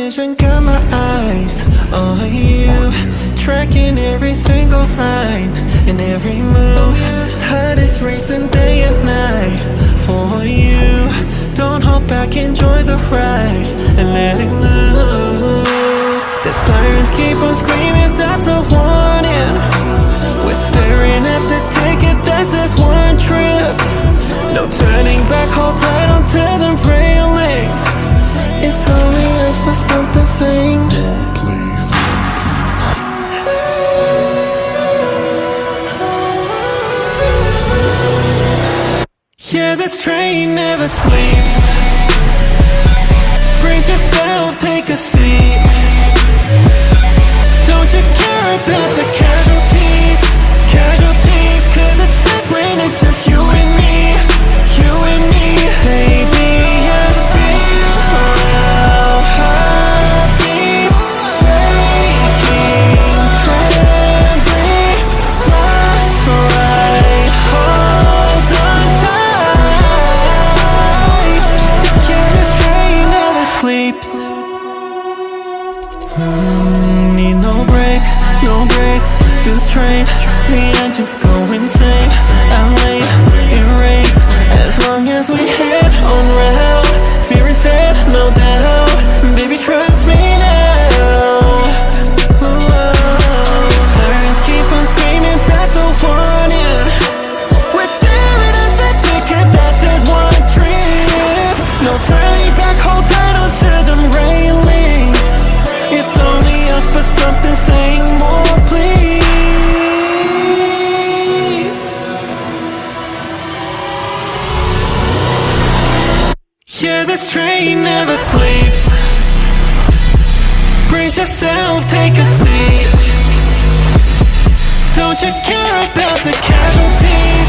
vision, got my eyes on you, tracking every single line and every move. Heart is racing day and night for you. Don't hold back, enjoy the ride and let it loose. The sirens keep on screaming, that's a warning. We're staring at the ticket, that's just one trip. No turning back, hold tight onto the railins. It's only us, but something saying, please. Yeah, this train never sleeps. Brace yourself, take a seat. Don't you care about the casualties? Casualties, cause it's sad when it's just you and me. You and me, baby, I feel our heartbeats shaking, trembling, flash right, hold on tight. Yeah, this train never sleeps. Need no break, no breaks. This train, the engines go insane. I'm late, it rains. As long as we head on route, fear is dead, no doubt. Baby, trust me now. The sirens keep on screaming, that's a warning. We're staring at the ticket, that's just one trip. No turning back, hold tight onto them railings. It's only us, but something saying more, please. Yeah, this train never sleeps. Brace yourself, take a seat. Don't you care about the casualties?